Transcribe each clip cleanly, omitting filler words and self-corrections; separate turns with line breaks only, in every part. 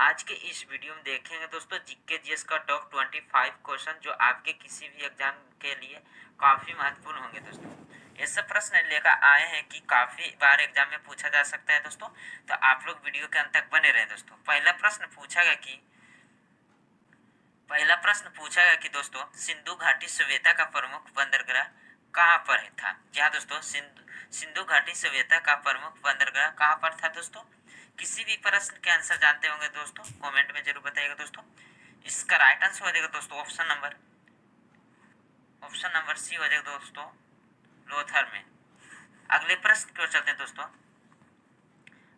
आज के इस वीडियो में देखेंगे दोस्तों जीके जीएस का टॉप 25 क्वेश्चन जो आपके किसी भी एग्जाम के लिए काफ़ी महत्वपूर्ण होंगे दोस्तों। ऐसे प्रश्न लेकर आए हैं कि काफ़ी बार एग्जाम में पूछा जा सकता है दोस्तों, तो आप लोग वीडियो के अंत तक बने रहें दोस्तों। पहला प्रश्न पूछा गया कि दोस्तों सिंधु घाटी सभ्यता का प्रमुख बंदरगाह कहाँ पर था। जी हाँ दोस्तों, सिंधु घाटी सभ्यता का प्रमुख बंदरगाह कहाँ पर था दोस्तों। किसी भी प्रश्न के आंसर जानते होंगे दोस्तों, कमेंट में जरूर बताइएगा दोस्तों। इसका राइट आंसर हो जाएगा दोस्तों ऑप्शन नंबर सी हो जाएगा दोस्तों, लोथर में। अगले प्रश्न की ओर चलते हैं दोस्तों।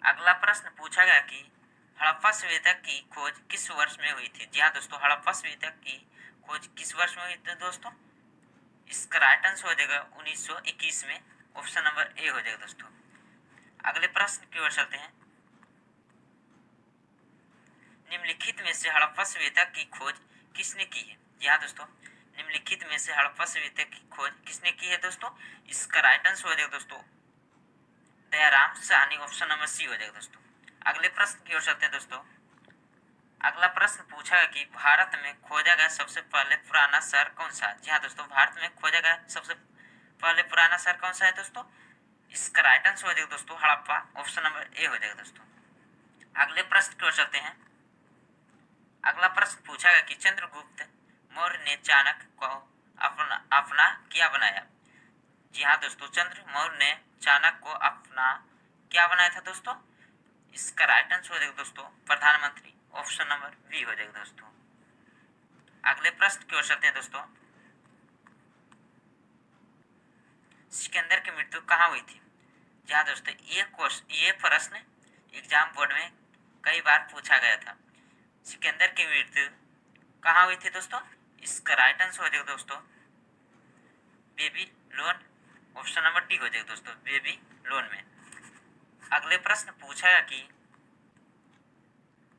अगला प्रश्न पूछा गया कि हड़प्पा सभ्यता की खोज किस वर्ष में हुई थी। जी हाँ दोस्तों, हड़प्पा सभ्यता की खोज किस वर्ष में हुई थी दोस्तों। इसका राइट आंसर हो जाएगा 1921 में, ऑप्शन नंबर ए हो जाएगा दोस्तों। अगले प्रश्न की ओर चलते हैं। निम्नलिखित में से हड़प्पा सभ्यता की खोज किसने की है। जी हाँ दोस्तों, निम्नलिखित में से हड़प्पा सभ्यता की खोज किसने की है दोस्तों। इसका राइट आंसर हो जाएगा दोस्तों Dayaram Sahni, option number C हो जाएगा दोस्तों। अगले प्रश्न की ओर चलते हैं दोस्तों। अगला प्रश्न पूछा है कि भारत में खोजा गया सबसे पहले पुराना शहर कौन सा है। जी हाँ दोस्तों, भारत में खोजा गया सबसे पहले पुराना शहर कौन सा है दोस्तों। इसका राइट आंसर हो जाएगा दोस्तों हड़प्पा, ऑप्शन नंबर ए हो जाएगा दोस्तों। अगले प्रश्न की ओर चलते हैं। अगला प्रश्न पूछा गया कि चंद्रगुप्त मौर्य ने चाणक्य को अपना क्या बनाया। जी हाँ दोस्तों, चंद्र मौर्य ने चाणक्य को अपना क्या बनाया था दोस्तों। इसका राइट आंसर हो जाएगा दोस्तों प्रधानमंत्री, ऑप्शन नंबर बी हो जाएगा दोस्तों। अगले प्रश्न की ओर चलते हैं दोस्तों। सिकंदर की मृत्यु कहाँ हुई थी। जी हाँ दोस्तों, ये प्रश्न एग्जाम बोर्ड में कई बार पूछा गया था। सिकंदर की मृत्यु कहाँ हुई थी दोस्तों। इसका राइट आंसर हो जाएगा दोस्तों बेबीलोन, ऑप्शन नंबर डी हो जाएगा दोस्तों, बेबीलोन में। अगले प्रश्न पूछा है कि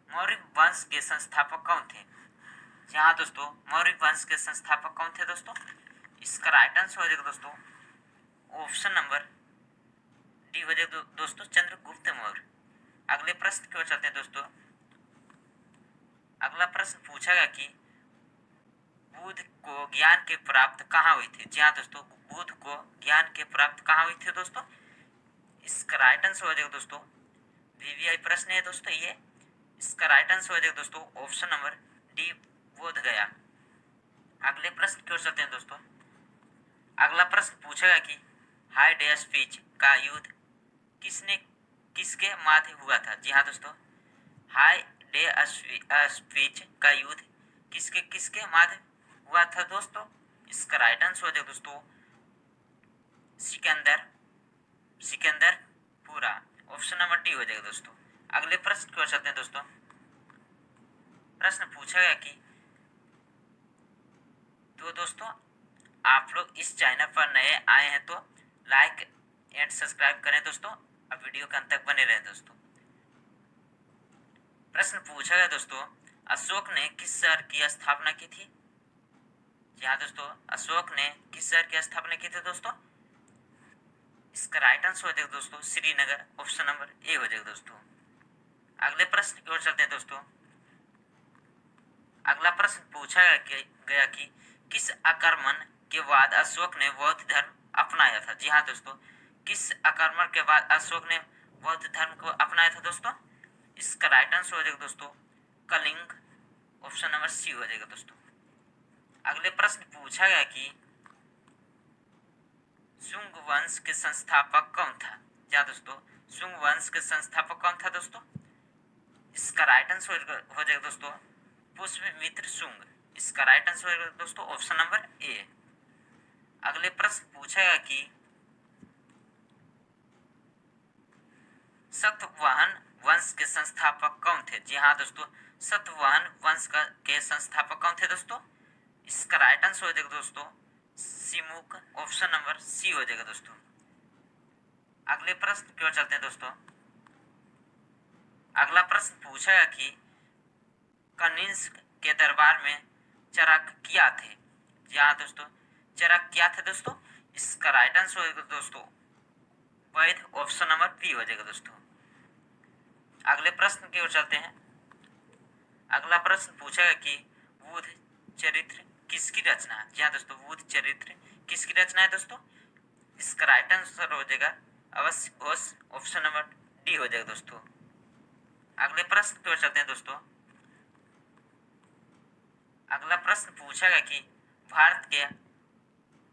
मौर्य वंश के संस्थापक कौन थे। जी हाँ दोस्तों, मौर्य वंश के संस्थापक कौन थे दोस्तों। इसका राइट आंसर हो जाएगा दोस्तों ऑप्शन नंबर डी हो जाएगा दोस्तों चंद्रगुप्त मौर्य। अगले प्रश्न की ओर चलते हैं दोस्तों। अगला प्रश्न पूछा गया कि बुद्ध को ज्ञान के प्राप्त कहाँ हुई थी। जी हाँ दोस्तों, बुद्ध को ज्ञान के प्राप्त कहाँ हुई थी दोस्तों। इसका राइट आंसर हो जाएगा दोस्तों वीवीआई प्रश्न है दोस्तों ये। इसका राइट आंसर हो जाएगा दोस्तों ऑप्शन नंबर डी, बोध गया। अगले प्रश्न की ओर चलते हैं दोस्तों। अगला प्रश्न पूछेगा कि हाई डे स्पीच का युद्ध किसके माथे हुआ था। जी हाँ दोस्तों, हाई डे स्पीच का युद्ध किसके किसके माथे हुआ था दोस्तों। इसका राइट आंसर हो जाएगा दोस्तों सिकंदर पूरा, ऑप्शन नंबर डी हो जाएगा दोस्तों। अगले प्रश्न की ओर चलते हैं दोस्तों। प्रश्न पूछा गया कि तो दोस्तों आप लोग इस चैनल पर नए आए हैं तो लाइक एंड सब्सक्राइब करें दोस्तों, अब वीडियो के अंत तक बने रहें दोस्तों। प्रश्न पूछा गया दोस्तों अशोक ने किस शहर की स्थापना की थी। जी हाँ दोस्तों, अशोक ने किस शहर की स्थापना की थी दोस्तों। इसका राइट आंसर हो जाएगा दोस्तों श्रीनगर, ऑप्शन नंबर ए हो जाएगा दोस्तों। अगले प्रश्न की ओर चलते हैं दोस्तों। अगला प्रश्न पूछा गया कि किस आक्रमण के बाद अशोक ने बौद्ध धर्म अपनाया था। जी हाँ दोस्तों, किस आक्रमण के बाद अशोक ने बौद्ध धर्म को अपनाया था दोस्तों। इसका राइट आंसर हो जाएगा दोस्तों कलिंग, ऑप्शन नंबर सी हो जाएगा दोस्तों। अगले प्रश्न पूछा गया कि शुंग वंश के संस्थापक कौन था। जी हाँ दोस्तों, शुंग वंश के संस्थापक कौन था दोस्तों। इसका राइट आंसर हो जाएगा दोस्तों पुष्यमित्र शुंग। इसका राइट आंसर होगा दोस्तों ऑप्शन नंबर ए। अगले प्रश्न पूछेगा कि सातवाहन वंश के संस्थापक कौन थे। जी हाँ दोस्तों, सातवाहन वंश के संस्थापक कौन थे दोस्तों। इसका राइट आंसर हो जाएगा दोस्तों सिमुक, ऑप्शन नंबर सी हो जाएगा दोस्तों। अगले प्रश्न की ओर चलते हैं दोस्तों। अगला प्रश्न पूछेगा कि कनिष्क के दरबार में चरक क्या थे। जी हाँ दोस्तों, चरक क्या थे दोस्तों। इसका राइट आंसर होगा दोस्तों वैध, ऑप्शन नंबर बी हो जाएगा दोस्तों। अगले प्रश्न की ओर चलते हैं। अगला प्रश्न पूछेगा कि बुध चरित्र किसकी रचना है। जी हाँ दोस्तों, बुध चरित्र किसकी रचना है दोस्तों। इसका राइट आंसर हो जाएगा अवश्य घोष, ऑप्शन नंबर डी हो जाएगा दोस्तों। अगले प्रश्न की ओर चलते हैं दोस्तों। अगला प्रश्न पूछेगा कि भारत के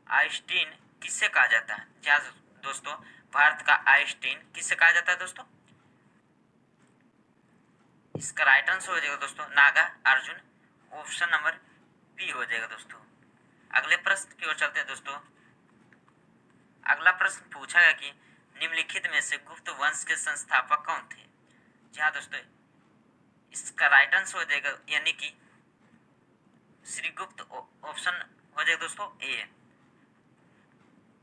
आइंस्टीन किसे कहा जाता है। जी हाँ दोस्तों, भारत का आइंस्टीन किसे कहा जाता है दोस्तों। इसका राइट आंसर हो जाएगा दोस्तों Naga Arjun, option number B हो जाएगा दोस्तों। अगले प्रश्न की ओर चलते हैं दोस्तों। अगला प्रश्न पूछा गया कि निम्नलिखित में से गुप्त वंश के संस्थापक कौन थे। जी हाँ दोस्तों, इसका राइट आंसर हो जाएगा यानी कि श्रीगुप्त, ऑप्शन हो जाएगा दोस्तों ए।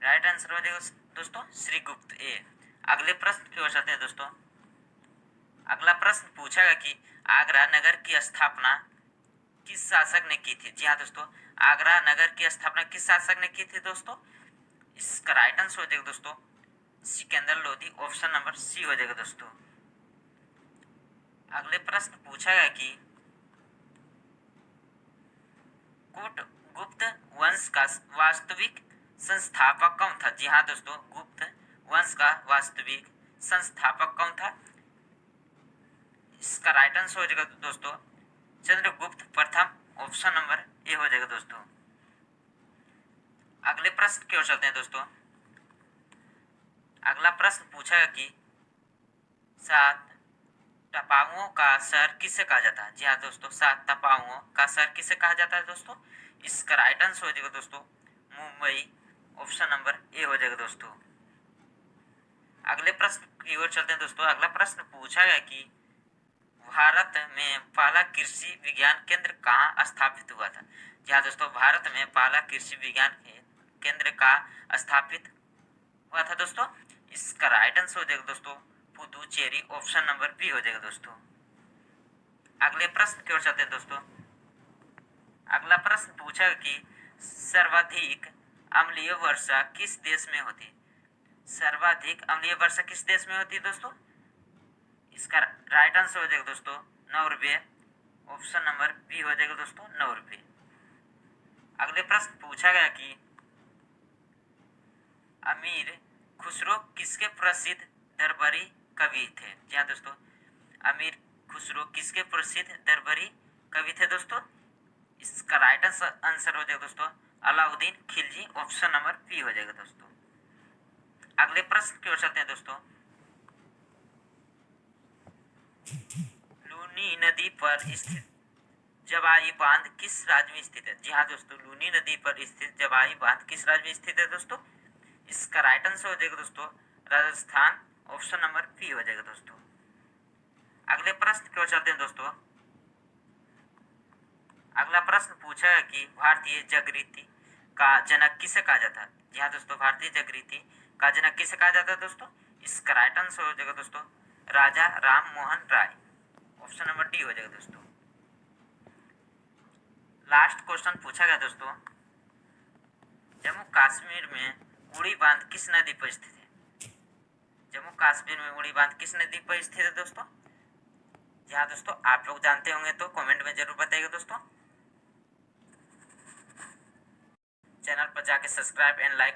राइट आंसर हो जाएगा दोस्तों श्रीगुप्त ए। अगले प्रश्न की ओर चलते हैं दोस्तों। अगला प्रश्न पूछेगा कि आगरा नगर की स्थापना किस शासक ने की थी। जी हाँ दोस्तों, आगरा नगर की स्थापना किस शासक ने की थी दोस्तों। इसका राइट आंसर हो जाएगा दोस्तों Sikandar Lodi, option number C हो जाएगा दोस्तों। अगले प्रश्न पूछेगा कि कूट गुप्त वंश का वास्तविक संस्थापक कौन था। जी हाँ दोस्तों, गुप्त वंश का वास्तविक संस्थापक कौन था। इसका राइट आंसर हो जाएगा दोस्तों चंद्रगुप्त प्रथम, ऑप्शन नंबर ए हो जाएगा दोस्तों। अगले प्रश्न की ओर चलते हैं दोस्तों। अगला प्रश्न पूछा कि सात टापुओं का शहर किसे कहा जाता है। जी हाँ दोस्तों, सात टापुओं का शहर किसे कहा जाता है दोस्तों। इसका राइट आंसर हो जाएगा दोस्तों मुंबई, ऑप्शन नंबर ए हो जाएगा दोस्तों। अगले प्रश्न की ओर चलते हैं दोस्तों। अगला प्रश्न पूछा गया कि भारत में पहला कृषि विज्ञान केंद्र कहाँ स्थापित हुआ था। जी हाँ दोस्तों, भारत में पहला कृषि विज्ञान केंद्र कहाँ स्थापित हुआ था दोस्तों। इसका राइट आंसर हो जाएगा दोस्तों पुदुचेरी, ऑप्शन नंबर बी हो जाएगा दोस्तों। अगले प्रश्न की ओर चलते हैं दोस्तों। अगला प्रश्न पूछा कि सर्वाधिक अम्लीय वर्षा किस देश में होती है। सर्वाधिक अम्लीय वर्षा किस देश में होती है दोस्तों। इसका राइट आंसर हो जाएगा दोस्तों नॉर्वे, ऑप्शन नंबर बी हो जाएगा दोस्तों नॉर्वे। अगले प्रश्न पूछा गया कि अमीर खुसरो किसके प्रसिद्ध दरबारी कवि थे। जी हाँ दोस्तों, अमीर खुसरो किसके प्रसिद्ध दरबारी कवि थे दोस्तों। इसका राइट आंसर हो जाएगा दोस्तों Alauddin Khilji, option number B हो जाएगा दोस्तों। अगले प्रश्न की ओर चलते हैं दोस्तों। लूनी नदी पर स्थित जवाई बांध किस राज्य में स्थित है। जी हाँ दोस्तों, लूनी नदी पर स्थित जवाई बांध किस राज्य में स्थित है दोस्तों। इसका राइट आंसर हो जाएगा दोस्तों राजस्थान, ऑप्शन नंबर बी हो जाएगा दोस्तों। अगले प्रश्न की ओर चलते हैं दोस्तों। अगला प्रश्न पूछा है कि भारतीय जागृति का जनक किसे कहा जाता है। जी हाँ दोस्तों, भारतीय जागृति का जनक किसे कहा जाता है दोस्तों। इसका राइट आंसर हो जाएगा दोस्तों राजा Ram Mohan Roy, option number D हो जाएगा दोस्तों। लास्ट क्वेश्चन पूछा गया दोस्तों, जम्मू कश्मीर में उड़ी बांध किस नदी पर स्थित है। जम्मू कश्मीर में उड़ी बांध किस नदी पर स्थित है दोस्तों। जी हाँ दोस्तों, आप लोग जानते होंगे तो कमेंट में जरूर बताइएगा दोस्तों। चैनल पर जाके सब्सक्राइब एंड लाइक